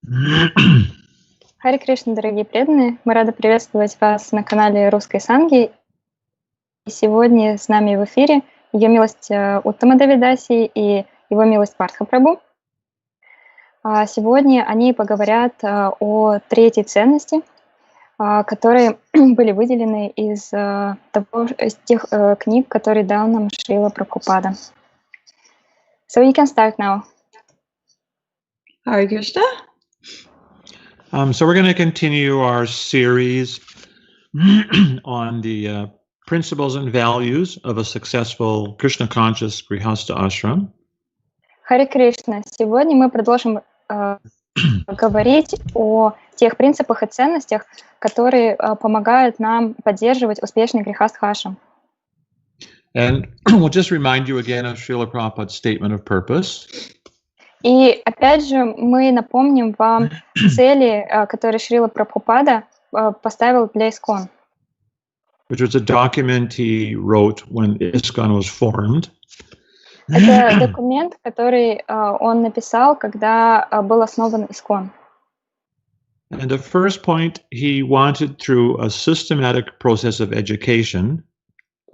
Харе Кришна, дорогие преданные! Мы рады приветствовать вас на канале Русской Санги. И сегодня с нами в эфире Ее милость Уттама даси и Его милость Партха Прабху. Сегодня они поговорят о третьей ценности, которые были выделены из тех книг, которые дал нам Шрила Прабхупада. So you can start now. Hare Krishna. So we're going to continue our series on the principles and values of a successful Krishna-conscious Grihastha ashram. Харе Кришна. Сегодня мы продолжим говорить о тех принципах и ценностях, которые помогают нам поддерживать успешный Грихастха ашрам. And we'll just remind you again of Srila Prabhupada's statement of purpose. И опять же мы напомним вам цели, которые Шрила Прабхупада поставил для ИСККОН. Which was a document he wrote when ISKCON was formed. Это документ, который он написал, когда был основан ИСККОН. And the first point, he wanted through a systematic process of education.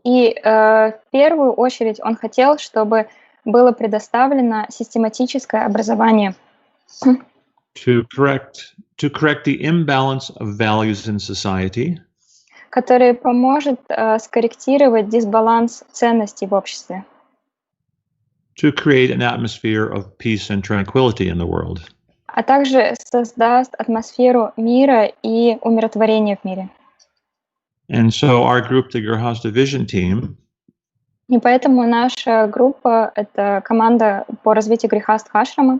И в первую очередь он хотел, чтобы было предоставлено систематическое образование. To correct the imbalance of values in society. Который поможет скорректировать дисбаланс ценностей в обществе. To create an atmosphere of peace and tranquility in the world. А также создаст атмосферу мира и умиротворения в мире. And so our group, the Grihastha Vision Team, и поэтому наша группа — это команда по развитию Грихастха ашрама.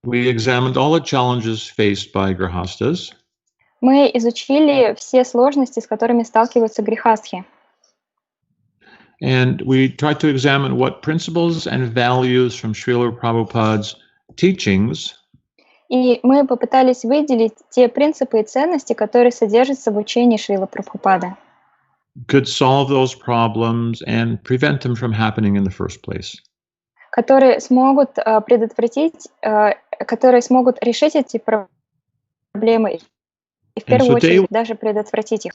We examined all the challenges faced by Grihasthas. Мы изучили все сложности, с которыми сталкиваются грихастхи. And we tried to examine what principles and values from Srila Prabhupada's teachings и мы попытались выделить те принципы и ценности, которые содержатся в учении Шрилы Прабхупады. Could solve those problems and prevent them from happening in the first place. Которые смогут предотвратить, которые смогут решить эти проблемы и в первую очередь даже предотвратить их.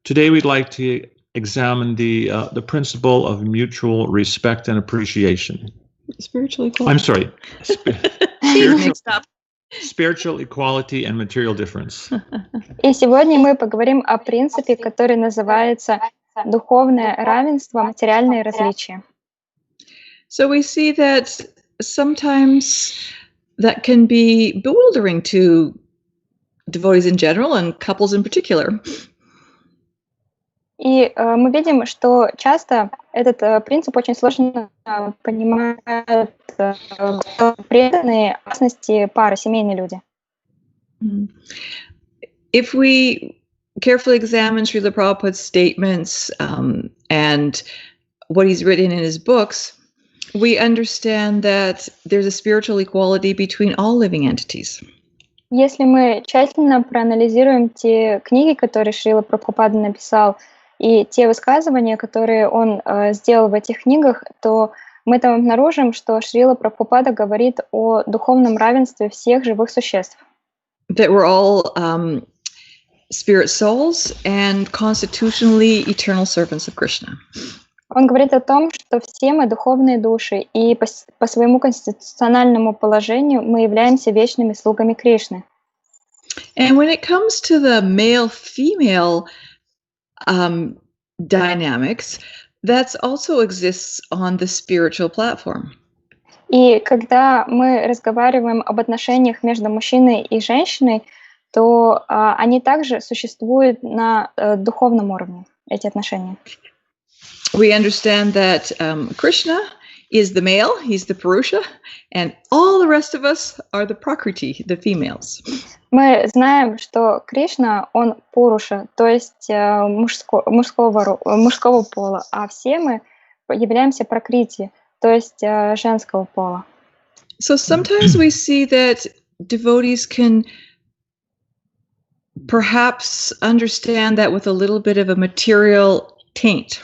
Today we'd like to examine the principle of mutual respect and appreciation. Spiritual equality. I'm sorry. Spiritual equality and material difference. И сегодня мы поговорим о принципе, который называется духовное равенство, материальное различие. So we see that sometimes that can be bewildering to devotees in general and couples in particular. И мы видим, что часто этот принцип очень сложно понимают преданные опасности пары, семейные люди. If we carefully examine Srila Prabhupada's statements and what he's written in his books, we understand that there's a spiritual equality between all living entities. Если мы тщательно проанализируем те книги, которые Шрила Прабхупада написал, и те высказывания, которые он сделал в этих книгах, то мы там обнаружим, что Шрила Прабхупада говорит о духовном равенстве всех живых существ. That we're all spirit souls and constitutionally eternal servants of Krishna. Он говорит о том, что все мы духовные души, и по своему конституциональному положению мы являемся вечными слугами Кришны. And when it comes to the male-female dynamics, that also exists on the spiritual platform. И когда мы разговариваем об отношениях между мужчиной и женщиной, то они также существуют на духовном уровне, эти отношения. We understand that Krishna is the male, he's the Purusha, and all the rest of us are the Prakriti, the females. Мы знаем, что Кришна, он Пуруша, то есть мужского пола, а все мы являемся Пракрити, то есть женского пола. So sometimes we see that devotees can perhaps understand that with a little bit of a material taint.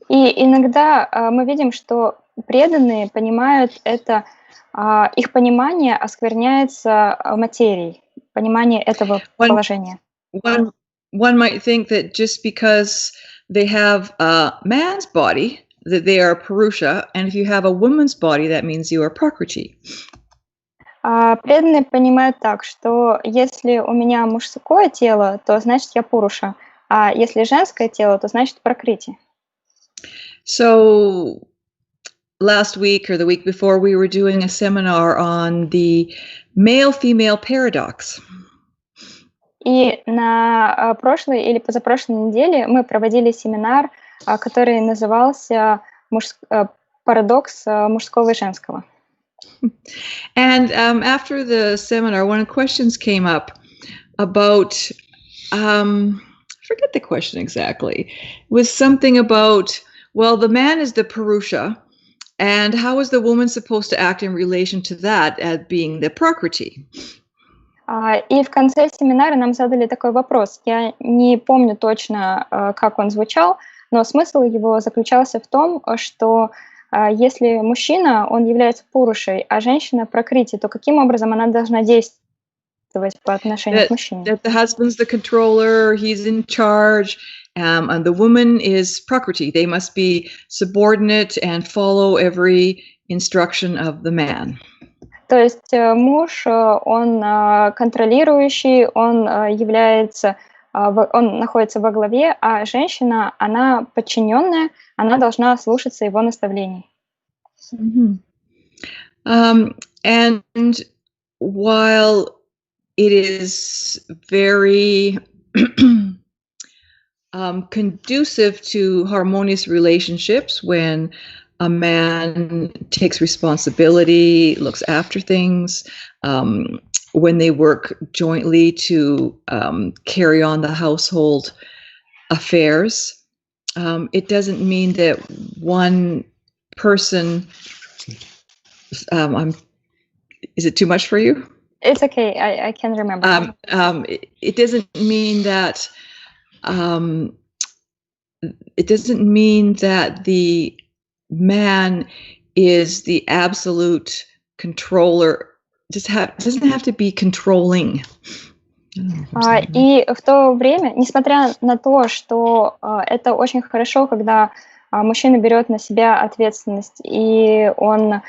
И иногда мы видим, что преданные понимают это их понимание оскверняется материей, понимание этого положения. One might think that just because they have a man's body, that they are Purusha, and if you have a woman's body, that means you are Prakriti. Преданные понимают так, что если у меня мужское тело, то значит я Пуруша, а если женское тело, то значит Пракрити. So last week or the week before, we were doing a seminar on the male-female paradox. И на прошлой или позапрошлой неделе мы проводили семинар, который назывался «Парадокс мужского и женского». And after the seminar, one of the questions came up about, I forget the question exactly. It was something about, well, the man is the Purusha, and how is the woman supposed to act in relation to that as being the Prakriti? И в конце семинара нам задали такой вопрос. Я не помню точно, как он звучал, но смысл его заключался в том, что если мужчина, он является пурушей, а женщина пракрити, то каким образом она должна действовать по отношению к мужчине? That the husband's the controller, he's in charge, and the woman is prakriti. They must be subordinate and follow every instruction of the man. То есть муж, он контролирующий, он находится во главе, а женщина, она подчиненная, она должна слушаться его наставлений. And while it is very conducive to harmonious relationships when a man takes responsibility, looks after things, when they work jointly to carry on the household affairs. It doesn't mean that one person, is it too much for you? It's okay, I can remember. It doesn't mean that the man is the absolute controller. Doesn't have to be controlling. И в то время, несмотря на то, что это очень хорошо, когда мужчина берет на себя ответственность, и он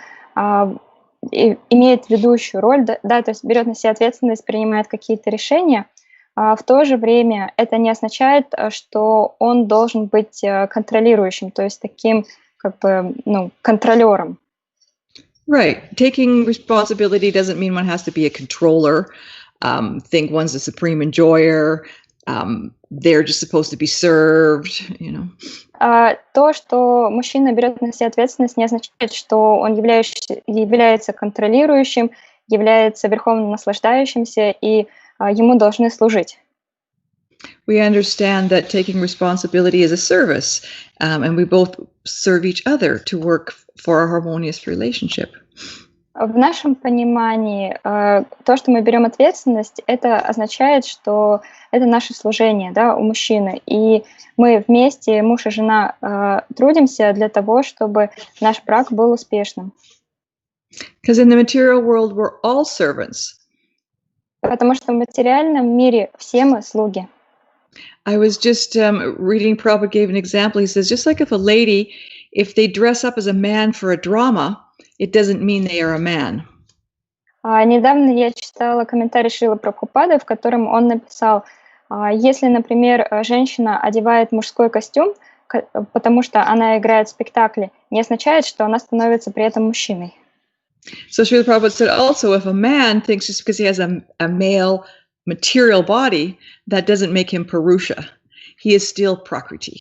имеет ведущую роль, да, то есть берет на себя ответственность, принимает какие-то решения, в то же время это не означает, что он должен быть контролирующим, то есть таким, как бы, контролером. Right. Taking responsibility doesn't mean one has to be a controller. Think one's the supreme enjoyer. They're just supposed to be served, you know. То, что мужчина берет на себя ответственность, не означает, что он является контролирующим, является верховным наслаждающимся, и ему должны служить. We understand that taking responsibility is a service, and we both serve each other to work for a harmonious relationship. В нашем понимании то, что мы берем ответственность, это означает, что это наше служение, да, у мужчины, и мы вместе, муж и жена, трудимся для того, чтобы наш брак был успешным. Because in the material world we're all servants. Потому что в материальном мире все мы слуги. I was just reading, Prabhupada gave an example. He says, just like if a lady, if they dress up as a man for a drama, it doesn't mean they are a man. Недавно я читала комментарий Шрилы Прабхупады, в котором он написал, если, например, женщина одевает мужской костюм, потому что она играет в спектакле, не означает, что она становится при этом мужчиной. So Srila Prabhupada said also, if a man thinks just because he has a male material body, that doesn't make him Purusha. He is still Prakriti.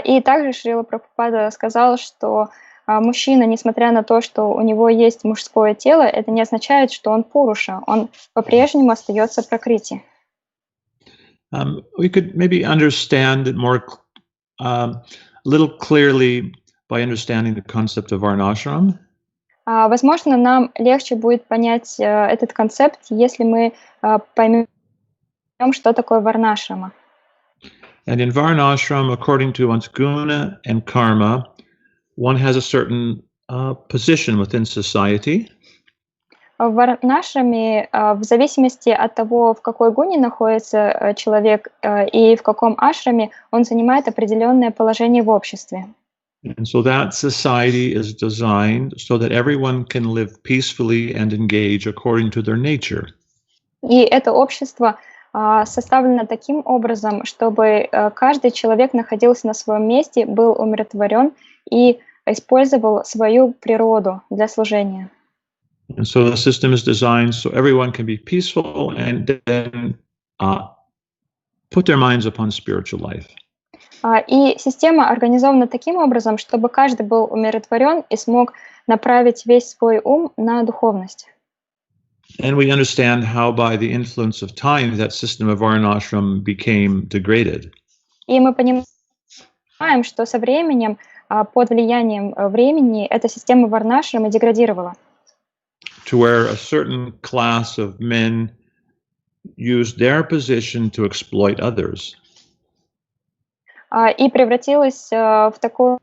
И также Шрила Прабхупада сказал, что мужчина, несмотря на то, что у него есть мужское тело, это не означает, что он Пуруша. Он по-прежнему остается Пракрити. We could maybe understand it more a little clearly by understanding the concept of varnashram. Возможно, нам легче будет понять этот концепт, если мы поймем, что такое варнашрама. And in varnashram, according to one's guna and karma, one has a certain position within society. В варнашраме, в зависимости от того, в какой гуне находится человек и в каком ашраме, он занимает определенное положение в обществе. And so that society is designed so that everyone can live peacefully and engage according to their nature. И это общество составлено таким образом, чтобы каждый человек находился на своем месте, был умиротворен и использовал свою природу для служения. And so the system is designed so everyone can be peaceful and then put their minds upon spiritual life. И система организована таким образом, чтобы каждый был умиротворен и смог направить весь свой ум на духовность. And we understand how by the influence of time that system of varnashram became degraded. И мы понимаем, что со временем, под влиянием времени, эта система варнашрама деградировала. To where a certain class of men used their position to exploit others. И превратилась в такую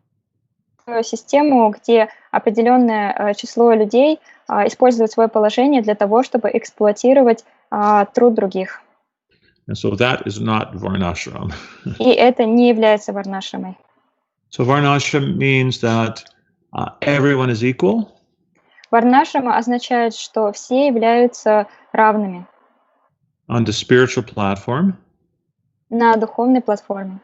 систему, где определенное число людей используют свое положение для того, чтобы эксплуатировать труд других. And so that is not varnashram. И это не является варнашрамой. So varnashram means that everyone is equal. Варнашрама означает, что все являются равными On the spiritual platform. на духовной платформе.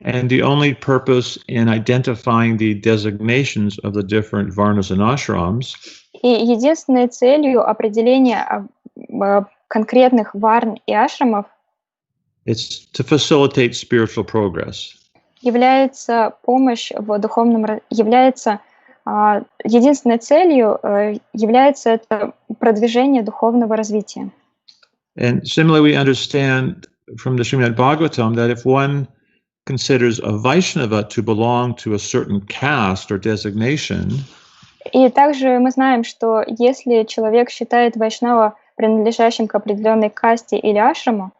And the only purpose in identifying the designations of the different varnas and ashrams И единственной целью определения конкретных варн и ашрамов is to facilitate spiritual progress. является помощь в духовном, является единственной целью является это продвижение духовного развития. And similarly, we understand from the Srimad Bhagavatam that if one considers a Vaishnava to belong to a certain caste or designation, И также мы знаем, что если человек считает вайшнава принадлежащим к определенной касте или ашраму,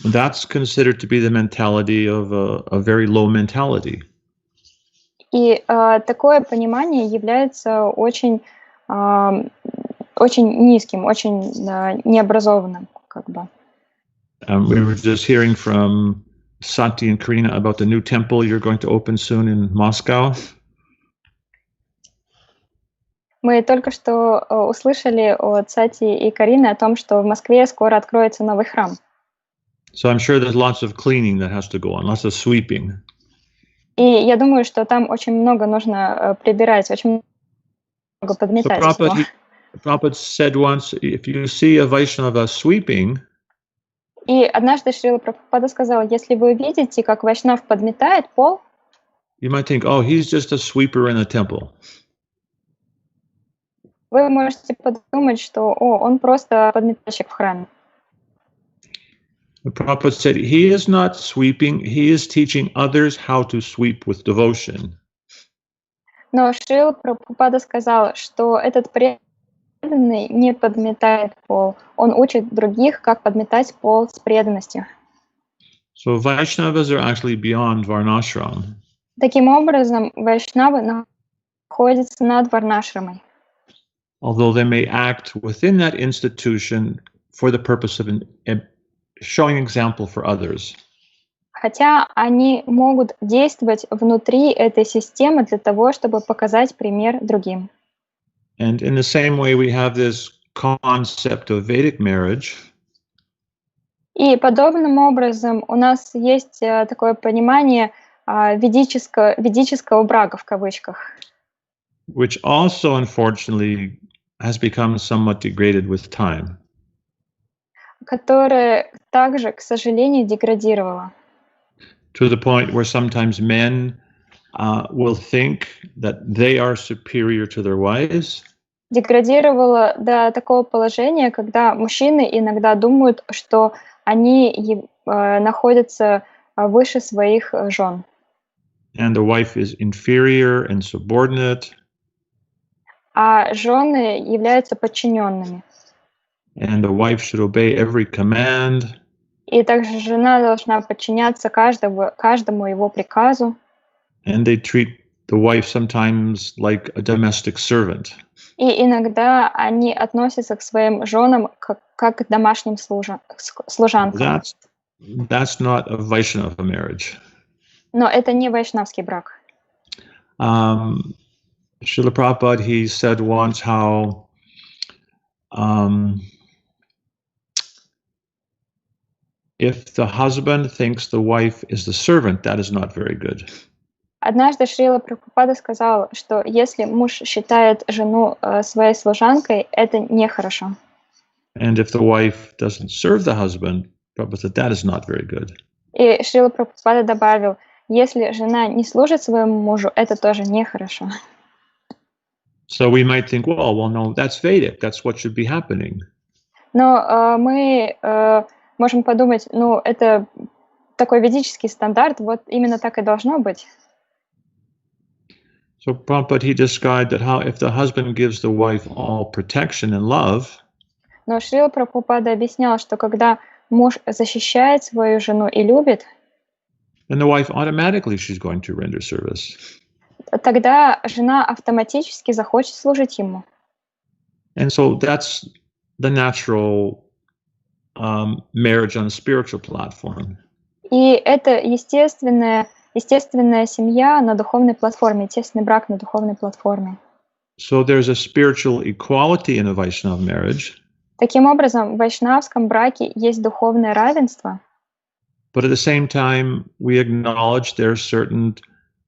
that's considered to be the mentality of a very low mentality. и такое понимание является очень, очень низким, очень необразованным, как бы. We were just hearing from Santi and Karina about the new temple you're going to open soon in Moscow. Мы только что услышали от Сати и Карины о том, что в Москве скоро откроется новый храм. So I'm sure there's lots of cleaning that has to go on, lots of sweeping. И я думаю, что там очень много нужно прибирать, очень много подметать. So Prabhupada said once, if you see a Vaishnava sweeping, И однажды Шрила Прабхупада сказал, если вы видите, как вайшнав подметает пол, you might think, oh, he's just a sweeper in a temple. вы можете подумать, что он просто подметальщик в храме. The Prabhupada said he is not sweeping, he is teaching others how to sweep with devotion. Но Шрила Прабхупада сказал, что этот преданный не подметает пол. Он учит других, как подметать пол с преданностью. So Vaishnavas are actually beyond varnashram. Таким образом, вайшнавы находятся над варнашрамой. Although they may act within that institution for the purpose of showing example for others. Хотя они могут действовать внутри этой системы для того, чтобы показать пример другим. And in the same way, we have this concept of Vedic marriage. И подобным образом у нас есть такое понимание ведического брака в кавычках, Which also, unfortunately, has become somewhat degraded with time. которое также, к сожалению, деградировало. To the point where sometimes men will think that they are superior to their wives. Деградировало до такого положения, когда мужчины иногда думают, что они находятся выше своих жен. And the wife is inferior and subordinate. А жены являются подчиненными. And the wife should obey every command. И также жена должна подчиняться каждому его приказу. And they treat the wife sometimes like a domestic servant. И иногда они относятся к своим женам как к домашним служанкам. That's not a Vaishnava marriage. Но это не вайшнавский брак. Srila Prabhupada, he said once how if the husband thinks the wife is the servant, that is not very good. Однажды Шрила Прабхупада сказал, что если муж считает жену своей служанкой, это нехорошо. And if the wife doesn't serve the husband, Prabhupada said that is not very good. И Шрила Прабхупада добавил, если жена не служит своему мужу, это тоже нехорошо. So we might think, well, no, that's Vedic. That's what should be happening. Но мы можем подумать, ну, это такой ведический стандарт, вот именно так и должно быть. So Prabhupada, he described that how if the husband gives the wife all protection and love, но Шрила Прабхупада объяснял, что когда муж защищает свою жену и любит, then the wife automatically she's going to render service. Тогда жена автоматически захочет служить ему. And so that's the natural marriage on a spiritual platform. И это естественная семья на духовной платформе, естественный брак на духовной платформе. So there's a spiritual equality in a Vaishnava marriage. Таким образом, в вайшнавском браке есть духовное равенство. But at the same time, we acknowledge there are certain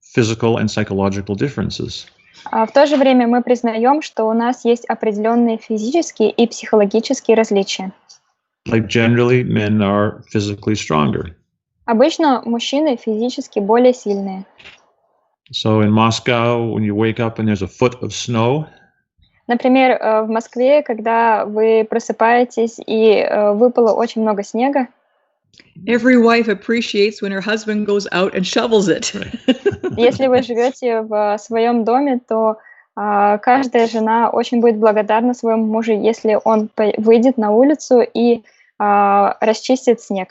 physical and psychological differences. В то же время мы признаем, что у нас есть определенные физические и психологические различия. Like generally, men are physically stronger. Обычно мужчины физически более сильные. So in Moscow, when you wake up and there's a foot of snow, например, в Москве, когда вы просыпаетесь и выпало очень много снега, every wife appreciates when her husband goes out and shovels it. Если вы живете в своем доме, то каждая жена очень будет благодарна своему мужу, если он выйдет на улицу и расчистит снег.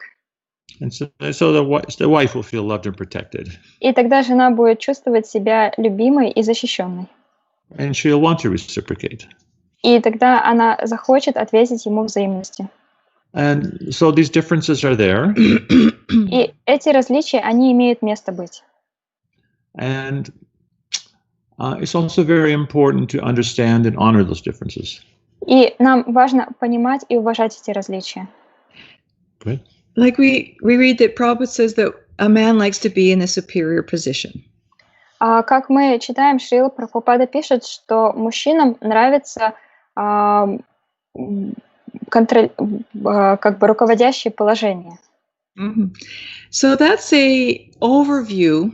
And so the wife will feel loved and protected. И тогда жена будет чувствовать себя любимой и защищенной. And she'll want to reciprocate. И тогда она захочет ответить ему взаимностью. And so these differences are there. И эти различия, они имеют место быть. And it's also very important to understand and honor those differences. И нам важно понимать и уважать эти различия. Good. Like we read that Prabhupada says that a man likes to be in a superior position. Как мы читаем, Шрила Прабхупада пишет, что мужчинам нравится как бы руководящее положение. Mm-hmm. So that's a overview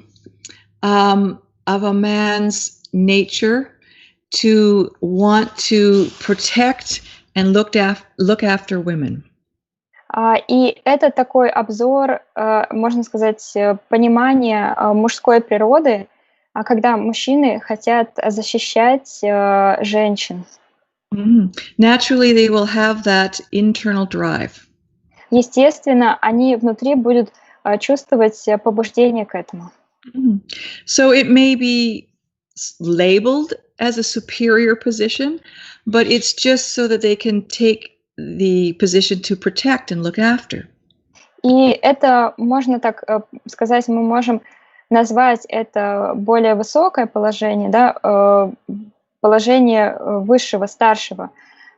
of a man's nature to want to protect and look after women. И это такой обзор, можно сказать, понимание мужской природы, когда мужчины хотят защищать женщин. Mm-hmm. Naturally, they will have that internal drive. Естественно, они внутри будут чувствовать побуждение к этому. Mm-hmm. So it may be labeled as a superior position, but it's just so that they can take the position to protect and look after. И это, можно так сказать, мы можем назвать это более высокое положение, да, положение высшего, старшего.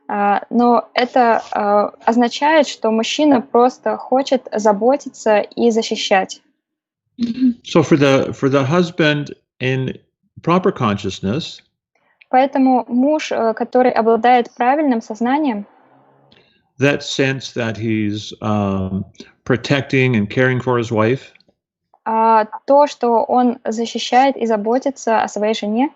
Но это означает, что мужчина просто хочет заботиться и защищать. So for the husband in proper consciousness, поэтому муж, который обладает правильным сознанием, that sense that he's protecting and caring for his wife, то, что он защищает и заботится о своей жене,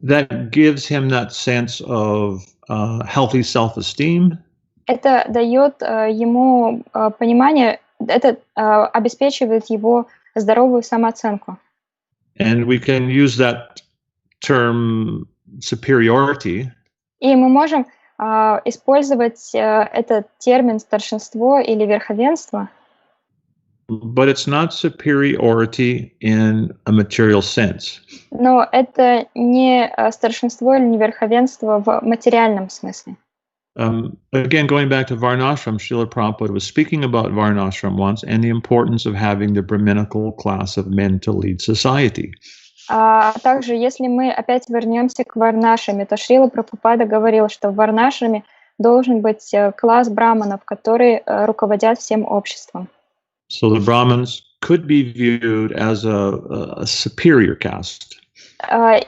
that gives him that sense of healthy self-esteem. Это дает ему понимание, это обеспечивает его здоровую самооценку. And we can use that term superiority. И мы можем использовать этот термин старшинство или верховенство. but it's not superiority in a material sense. Но это не старшинство или не верховенство в материальном смысле. Again, going back to Varnashram, Srila Prabhupada was speaking about Varnashram once and the importance of having the Brahminical class of men to lead society. Также, если мы опять вернемся к Варнашраме, то Шрила Прабхупада говорил, что в Варнашраме должен быть класс браманов, которые руководят всем обществом. So the Brahmins could be viewed as a superior caste.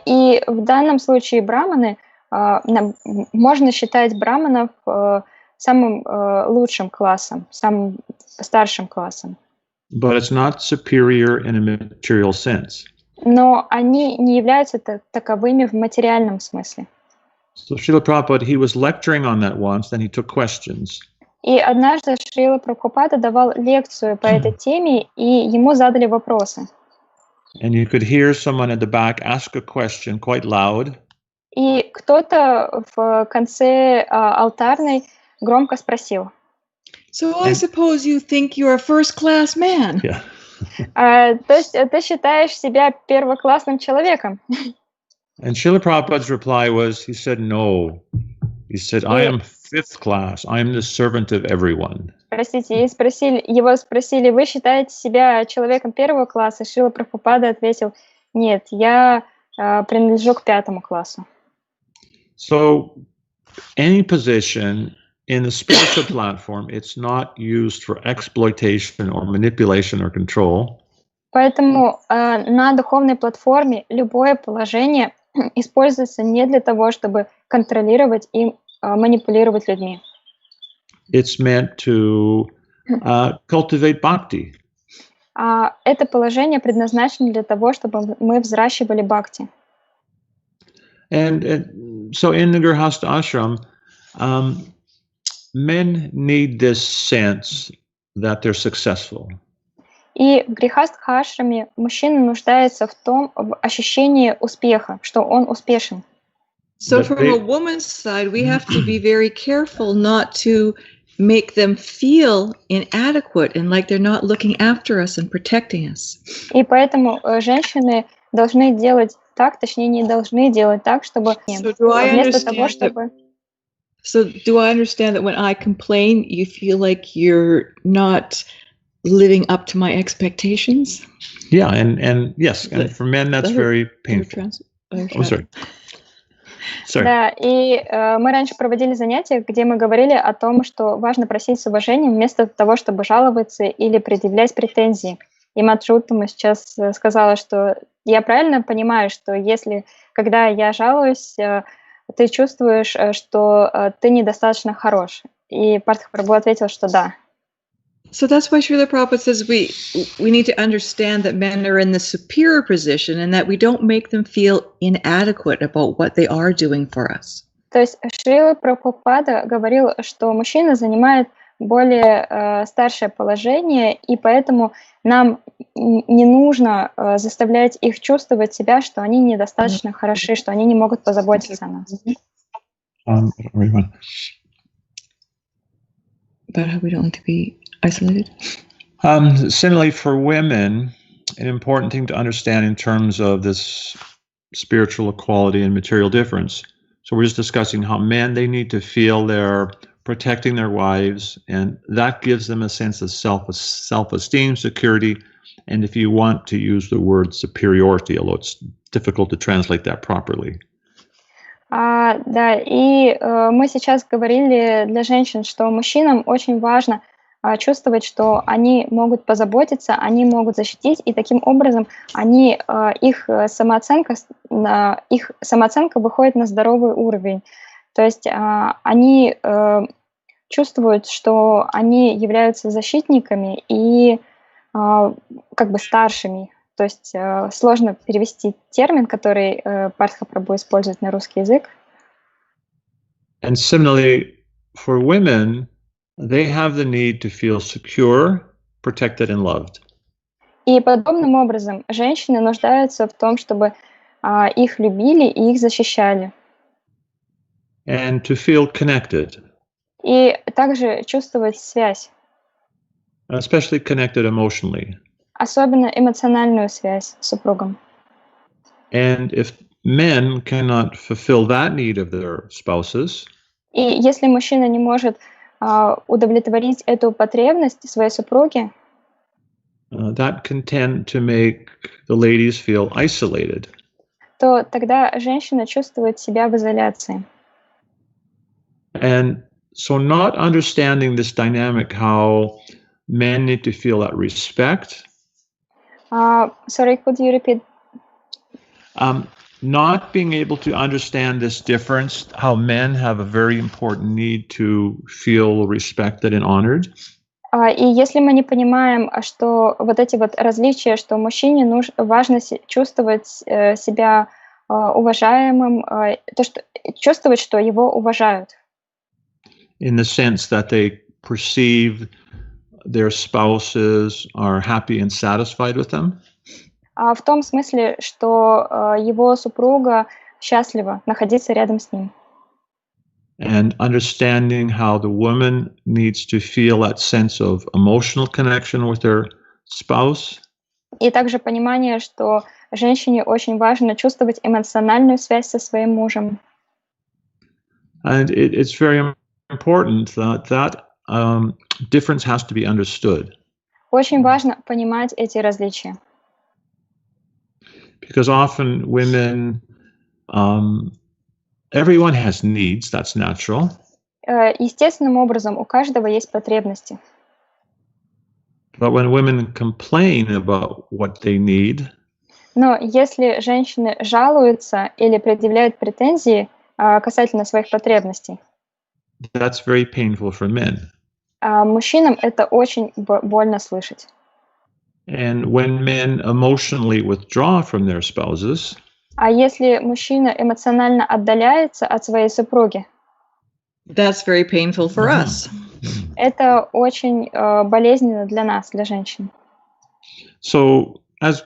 И в данном случае браманы, можно считать браманов самым лучшим классом, самым старшим классом. But it's not superior in a material sense. Но они не являются таковыми в материальном смысле. So Srila Prabhupada, he was lecturing on that once, then he took questions. И однажды Шрила Прабхупада давал лекцию по этой теме, и ему задали вопросы. And you could hear someone at the back ask a question quite loud. И кто-то в конце алтарной громко спросил. So I suppose you think you're a first-class man. Yeah. То есть ты считаешь себя первоклассным человеком? And Srila Prabhupada's reply was, he said, no. He said, I am fifth class. I am the servant of everyone. Простите, его спросили, вы считаете себя человеком первого класса? Шрила Прабхупада ответил, нет, я принадлежу к пятому классу. So any position in the spiritual platform, it's not used for exploitation or manipulation or control. Поэтому на духовной платформе любое положение используется не для того, чтобы контролировать и манипулировать людьми. It's meant to cultivate bhakti. Это положение предназначено для того, чтобы мы взращивали бхакти. And so in the Grihastha ashram, men need this sense that they're successful. И в Грихастха ашраме мужчина нуждается в ощущении успеха, что он успешен. So from a woman's side, we have to be very careful not to make them feel inadequate and like they're not looking after us and protecting us. И поэтому женщины должны делать так, точнее, не должны делать так, чтобы вместо того, чтобы... So do I understand that when I complain, you feel like you're not living up to my expectations? Yeah, and yes, and for men that's very painful. Oh, sorry. Да, и мы раньше проводили занятия, где мы говорили о том, что важно просить с уважением вместо того, чтобы жаловаться или предъявлять претензии. И Мадхри Уттама сейчас сказала, что я правильно понимаю, что когда я жалуюсь, ты чувствуешь, что ты недостаточно хорош. И Партха Прабху ответил, что да. So that's why Srila Prabhupada says we need to understand that men are in the superior position and that we don't make them feel inadequate about what they are doing for us. То есть Шрила Прабхупада говорил, что мужчина занимает более старшее положение, и поэтому нам не нужно заставлять их чувствовать себя, что они недостаточно хороши, что они не могут позаботиться о нас. But how we don't like to be isolated? Similarly, for women, an important thing to understand in terms of this spiritual equality and material difference. So we're just discussing how men, they need to feel they're protecting their wives, and that gives them a sense of self-esteem, security, and if you want to use the word superiority, although it's difficult to translate that properly. Да, и мы сейчас говорили для женщин, что мужчинам очень важно чувствовать, что они могут позаботиться, они могут защитить, и таким образом их самооценка выходит на здоровый уровень. То есть они чувствуют, что они являются защитниками и как бы старшими. То есть сложно перевести термин, который Партха Прабху использует на русский язык. And similarly, for women, they have the need to feel secure, protected, and loved. И подобным образом женщины нуждаются в том, чтобы их любили и их защищали. And to feel connected. И также чувствовать связь. especially connected emotionally. особенно эмоциональную связь с супругом. And if men cannot fulfill that need of their spouses, И если мужчина не может удовлетворить эту потребность своей супруги, that can tend to make the ladies feel isolated. то тогда женщина чувствует себя в изоляции. And so not understanding this dynamic, how men need to feel that respect, Sorry, could you repeat? not being able to understand this difference, how men have a very important need to feel respected and honored. И если мы не понимаем, что вот эти вот различия, что мужчине важно чувствовать себя уважаемым, то, что чувствовать, что его уважают. In the sense that they perceive their spouses are happy and satisfied with them. В том смысле, что его супруга счастлива находиться рядом с ним. And understanding how the woman needs to feel that sense of emotional connection with her spouse. И также понимание, что женщине очень важно чувствовать эмоциональную связь со своим мужем. And it's very important that difference has to be understood. Очень важно понимать эти различия. Because often women, everyone has needs, that's natural. Естественным образом у каждого есть потребности. But when women complain about what they need, Но если женщины жалуются или предъявляют претензии касательно своих потребностей, that's very painful for men. Мужчинам это очень больно слышать. And when men emotionally withdraw from their spouses, А если мужчина эмоционально отдаляется от своей супруги, that's very painful for us. это очень болезненно для нас, для женщин. So, as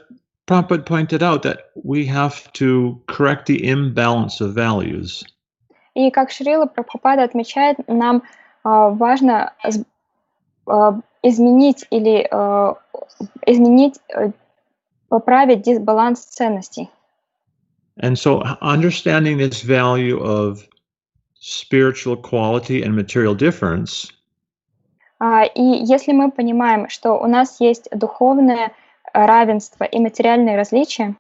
Prabhupada pointed out, that we have to correct the imbalance of values. И как Шрила Прабхупада отмечает, нам важно поправить дисбаланс ценностей. And so understanding this value of spiritual quality and material difference, И если мы понимаем, что у нас есть духовное равенство и материальные различия,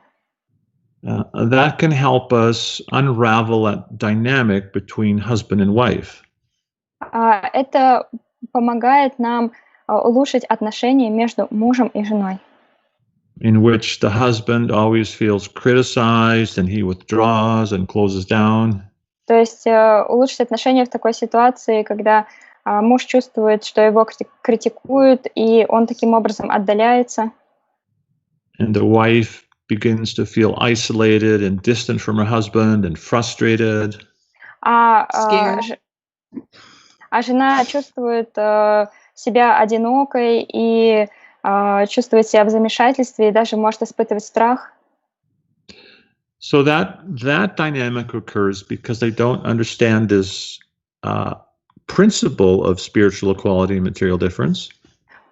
that can help us unravel that dynamic between husband and wife. Это помогает нам улучшить отношения между мужем и женой. In which the husband always feels criticized and he withdraws and closes down. То есть улучшить отношения в такой ситуации, когда муж чувствует, что его критикуют, и он таким образом отдаляется. And the wife begins to feel isolated and distant from her husband and frustrated. Жена чувствует себя одинокой и чувствует себя в замешательстве и даже может испытывать страх. So that dynamic occurs because they don't understand this principle of spiritual equality and material difference.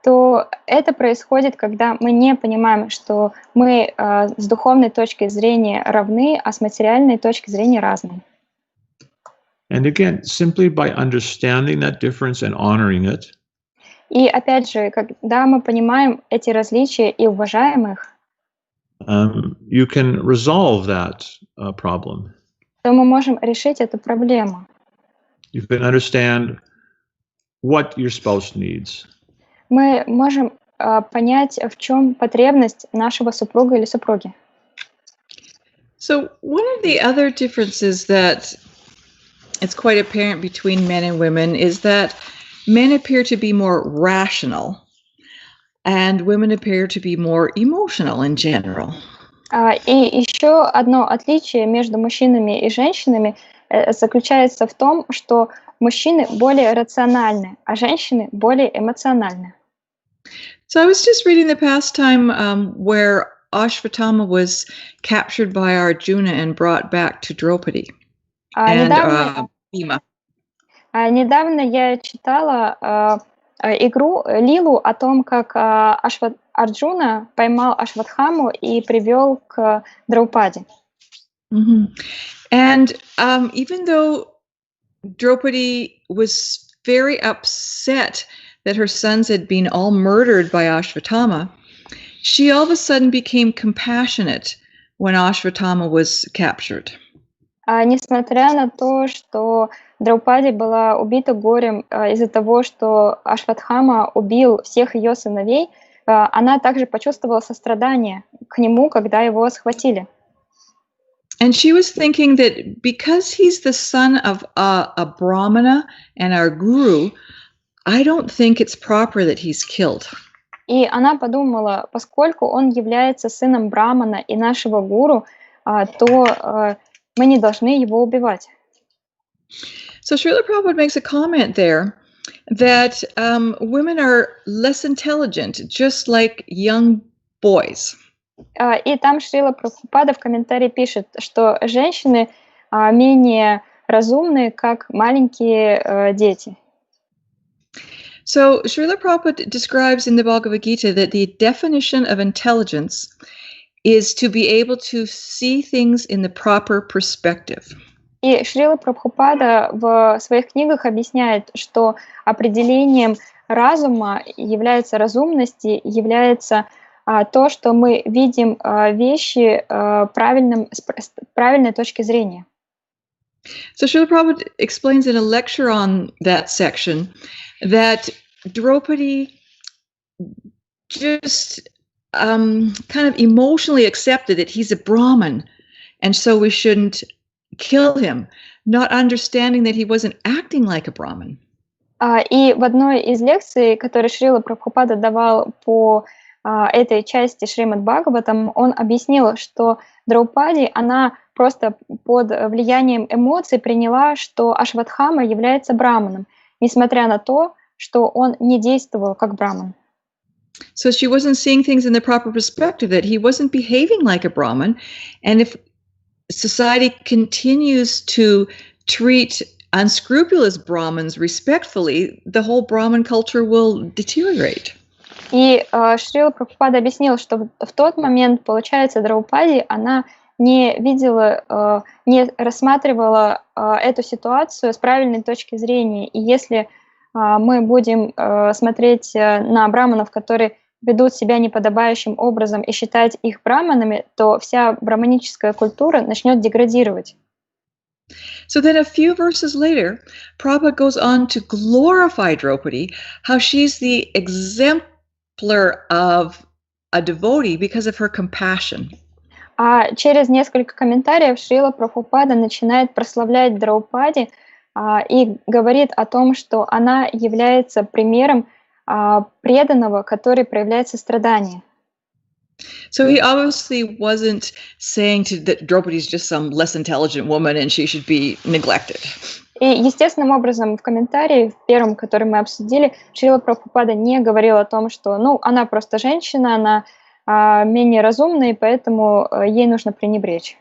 То это происходит, когда мы не понимаем, что мы с духовной точки зрения равны, а с материальной точки зрения разные. And again, simply by understanding that difference and honoring it, и опять же, когда мы понимаем эти различия и уважаем их, you can resolve that problem. То мы можем решить эту проблему. You can understand what your spouse needs. Мы можем понять, в чем потребность нашего супруга или супруги. So one of the other differences that it's quite apparent between men and women is that men appear to be more rational and women appear to be more emotional in general. И еще одно отличие между мужчинами и женщинами заключается в том, что мужчины более рациональны, а женщины более эмоциональны. So I was just reading the pastime where Ashvatthama was captured by Arjuna and brought back to Draupadi. Недавно я читала игру, лилу о том, как Арджуна поймал Ашватхаму и привел к Драупаде. Mhm. And even though Draupadi was very upset that her sons had been all murdered by Ashvatthama, she all of a sudden became compassionate when Ashvatthama was captured. Несмотря на то, что Драупади была убита горем из-за того, что Ашватхама убил всех ее сыновей, она также почувствовала сострадание к нему, когда его схватили. And she was thinking that because he's the son of a brahmana and our guru, I don't think it's proper that he's killed. И она подумала, поскольку он является сыном Брамана и нашего гуру, то мы не должны его убивать. So Srila Prabhupada makes a comment there that women are less intelligent, just like young boys. И там Шрила Прабхупада в комментарии пишет, что женщины менее разумны, как маленькие дети. So Srila Prabhupada describes in the Bhagavad Gita that the definition of intelligence is to be able to see things in the proper perspective. И Шрила Прабхупада в своих книгах объясняет, что определением разума является разумности, является то, что мы видим вещи с правильной точки зрения. So Srila Prabhupada explains in a lecture on that section that Draupadi just kind of emotionally accepted that he's a Brahmin, and so we shouldn't kill him, not understanding that he wasn't acting like a Brahmin. И в одной из лекций, которые Шрила Прабхупада давал по этой части Шримад Бхагаватам, он объяснил, что Драупади, она просто под влиянием эмоций приняла, что Ашватхама является браманом, несмотря на то, что он не действовал как браман. So she wasn't seeing things in the proper perspective, that he wasn't behaving like a Brahmin, and if society continues to treat unscrupulous Brahmins respectfully, the whole Brahmin culture will deteriorate. И Шрила Прабхупада объяснил, что в тот момент, получается, Драупади, она не видела, не рассматривала эту ситуацию с правильной точки зрения. И если мы будем смотреть на браманов, которые ведут себя неподобающим образом и считать их браманами, то вся браманическая культура начнет деградировать. So then a few verses later, Prabhupada goes on to glorify Draupadi, how she's the exemplar of a devotee because of her compassion. А через несколько комментариев Шрила Прабхупада начинает прославлять Драупади и говорит о том, что она является примером преданного, который проявляет сострадание. So he obviously wasn't saying that Draupadi is just some less intelligent woman and she should be neglected. И естественным образом в комментарии, в первом, который мы обсудили, Шрила Прабхупада не говорил о том, что она просто женщина, она менее разумная, и поэтому ей нужно пренебречь.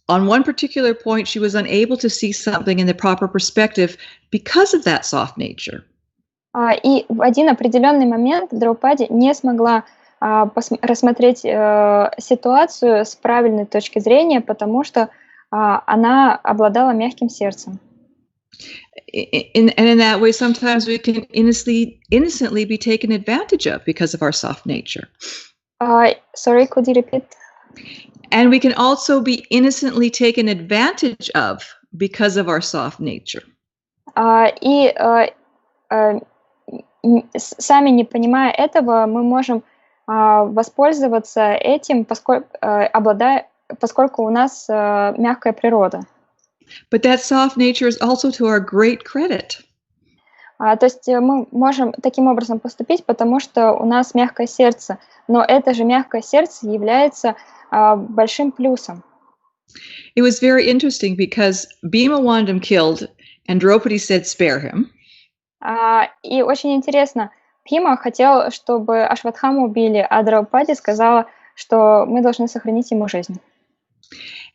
On one particular point, she was unable to see something in the proper perspective because of that soft nature. И в один определенный момент Драупади не смогла рассмотреть ситуацию с правильной точки зрения, потому что она обладала мягким сердцем. And in that way, sometimes we can innocently be taken advantage of because of our soft nature. Sorry, could you repeat? And we can also be innocently taken advantage of because of our soft nature. И сами не понимая этого, мы можем воспользоваться этим, поскольку у нас мягкая природа. But that soft nature is also to our great credit. То есть мы можем таким образом поступить, потому что у нас мягкое сердце, но это же мягкое сердце является большим плюсом. It was very interesting because Bhima wanted him killed and Draupadi said spare him. И очень интересно, Бхима хотел, чтобы Ашватхаму убили, а Драупади сказала, что мы должны сохранить ему жизнь.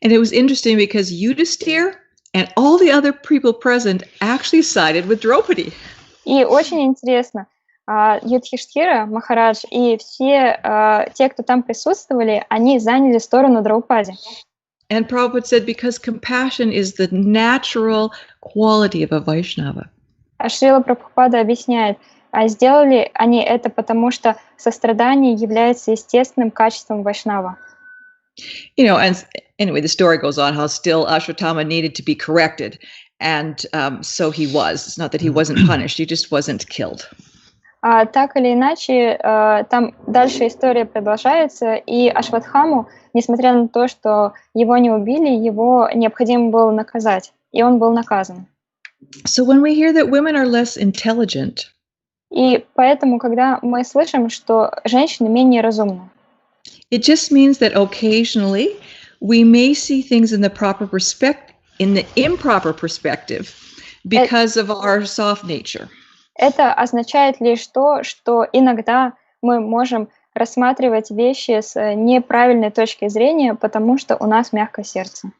And it was interesting because Yudhisthira and all the other people present actually sided with Draupadi. И очень интересно, Юдхиштхира, Махарадж и все те, кто там присутствовали, они заняли сторону Драупади. And Prabhupada said, because compassion is the natural quality of a Vaishnava. А Шрила Прабхупада объясняет, сделали они это потому, что сострадание является естественным качеством вайшнава. You know, and anyway, the story goes on how still Ashwatthama needed to be corrected. And so he was. It's not that he wasn't punished, he just wasn't killed. Так или иначе, там дальше история продолжается, и Ашватхаму, несмотря на то, что его не убили, его необходимо было наказать, и он был наказан. So when we hear that women are less intelligent, и поэтому, когда мы слышим, что женщины менее разумны, it just means that occasionally we may see things in the improper perspective because of our soft nature. Это означает лишь то, что иногда мы можем рассматривать вещи с неправильной точки зрения, потому что у нас мягкое сердце.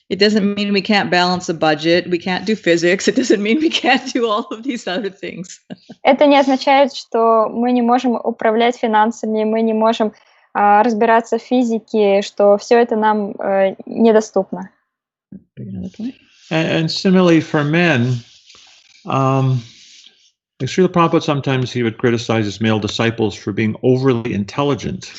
It doesn't mean we can't balance a budget, we can't do physics, it doesn't mean we can't do all of these other things. Это не означает, что мы не можем управлять финансами, мы не можем разбираться в физике, что все это нам недоступно. And similarly for men, like Srila Prabhupada, sometimes he would criticize his male disciples for being overly intelligent.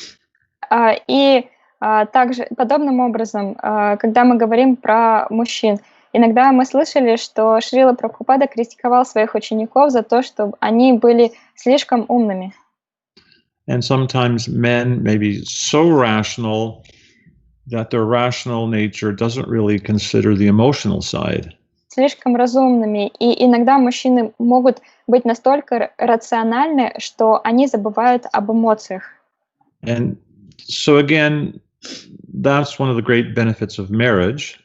И также подобным образом, когда мы говорим про мужчин, иногда мы слышали, что Шрила Прабхупада критиковал своих учеников за то, что они были слишком умными. And sometimes men may be so rational that their rational nature doesn't really consider the emotional side. Слишком разумными, и иногда мужчины могут быть настолько рациональны, что они забывают об эмоциях. And so again, that's one of the great benefits of marriage.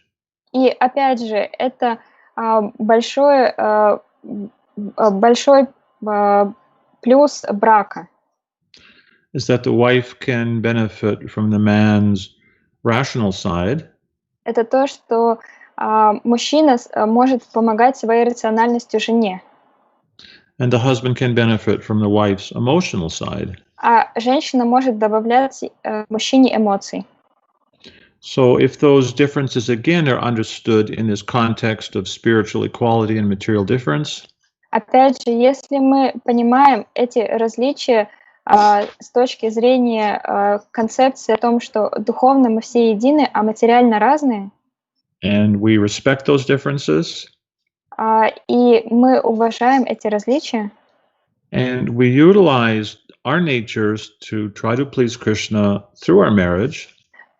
И опять же, это большой плюс брака. Is that the wife can benefit from the man's rational side. Это то, что мужчина может помогать своей рациональностью жене. And the husband can benefit from the wife's emotional side. А женщина может добавлять мужчине эмоций. So if those differences again are understood in this context of spiritual equality and material difference, опять же, если мы понимаем эти различия с точки зрения концепции о том, что духовно мы все едины, а материально разные, and we respect those differences, и мы уважаем эти различия, and we utilize our natures to try to please Krishna through our marriage,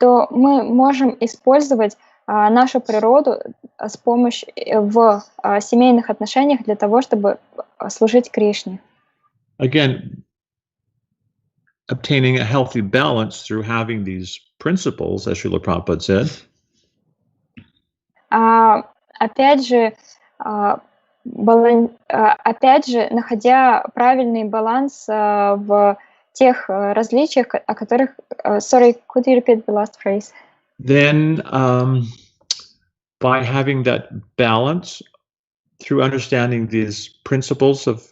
то мы можем использовать нашу природу с помощью в семейных отношениях для того, чтобы служить Кришне. Again, obtaining a healthy balance through having these principles, as Srila Prabhupada said. Опять же, находя правильный баланс в тех различиях, о которых... Sorry, could you repeat the last phrase? Then, by having that balance through understanding these principles of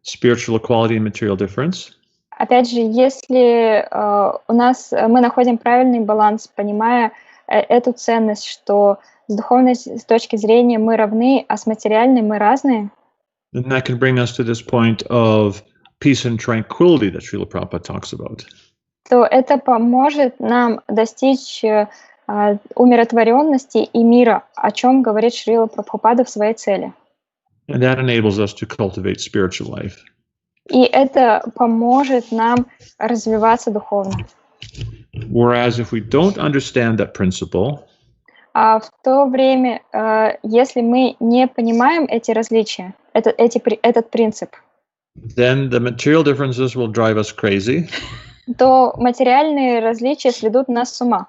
spiritual equality and material difference. Опять же, если мы находим правильный баланс, понимая эту ценность, что с духовной точки зрения мы равны, а с материальной мы разные, then that can bring us to this point of peace and tranquility that Srila Prabhupada talks about. То это поможет нам достичь умиротворенности и мира, о чем говорит Шрила Прабхупада в своей цели. And that enables us to cultivate spiritual life. И это поможет нам развиваться духовно. Whereas if we don't understand that principle, А в то время, если мы не понимаем эти различия, этот принцип, then the material differences will drive us crazy. То материальные различия сведут нас с ума.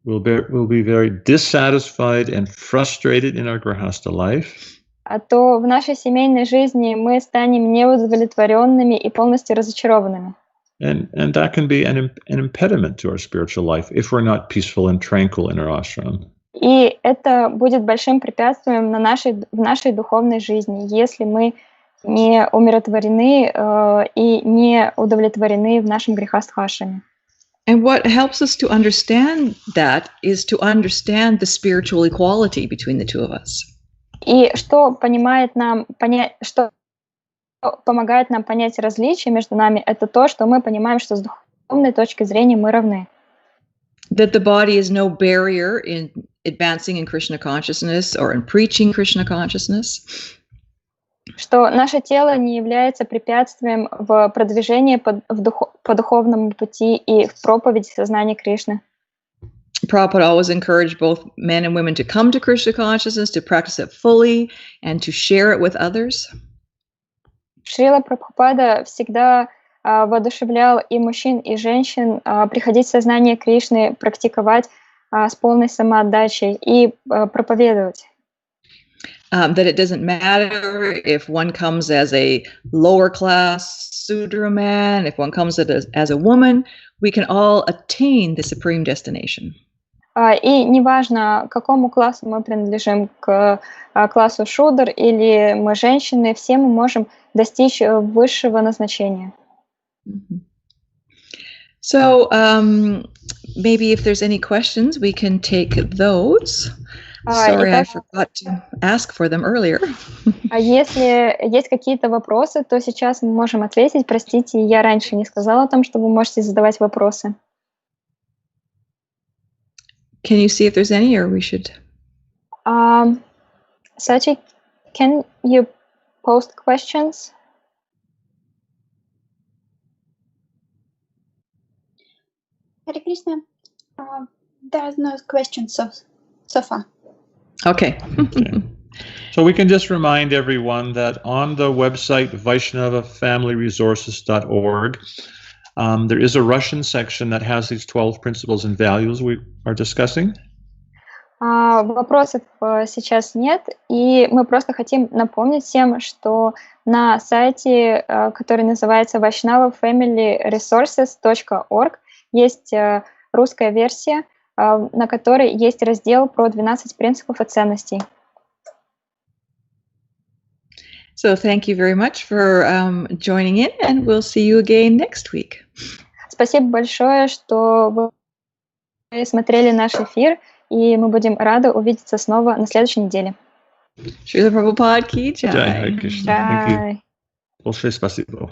We'll be very dissatisfied and frustrated in our Grihastha life. А то в нашей семейной жизни мы станем неудовлетворенными и полностью разочарованными. And that can be an impediment to our spiritual life if we're not peaceful and tranquil in our ashram. И это будет большим препятствием в нашей духовной жизни, если мы не умиротворены и не удовлетворены в нашем Грихастха-ашраме. And what helps us to understand that is to understand the spiritual equality between the two of us. И что помогает нам понять различие между нами, это то, что мы понимаем, что с духовной точки зрения мы равны. That the body is no barrier in advancing in Krishna consciousness or in preaching Krishna consciousness. Что наше тело не является препятствием в продвижении по духовному пути и в проповеди сознания Кришны. Prabhupada always encouraged both men and women to come to Krishna consciousness, to practice it fully, and to share it with others. Шрила Прабхупада всегда воодушевлял и мужчин, и женщин приходить в сознание Кришны, практиковать с полной самоотдачей и проповедовать. That it doesn't matter if one comes as a lower class Sudra man, if one comes as a woman, we can all attain the supreme destination. И неважно, к какому классу мы принадлежим, к классу шудр или мы женщины, все мы можем достичь высшего назначения. So maybe if there's any questions, we can take those. Sorry, I forgot to ask for them earlier. А если есть какие-то вопросы, то сейчас мы можем ответить. Простите, я раньше не сказала о том, что вы можете задавать вопросы. Can you see if there's any, or we should? Sachi, can you post questions? Hare Krishna. There's no questions so far. Okay. Okay. So we can just remind everyone that on the website VaishnavaFamilyResources.org, there is a Russian section that has these 12 principles and values we are discussing. Вопросов сейчас нет, и мы просто хотим напомнить всем, что на сайте, который называется VaishnavaFamilyResources.org, есть русская версия, на которой есть раздел про 12 принципов и ценностей. So thank you very much for joining in, and we'll see you again next week. Спасибо большое, что вы смотрели наш эфир, и мы будем рады увидеться снова на следующей неделе. Шрила Прабхупад ки джай. Jai Hare Krishna. Thank you. Большое спасибо.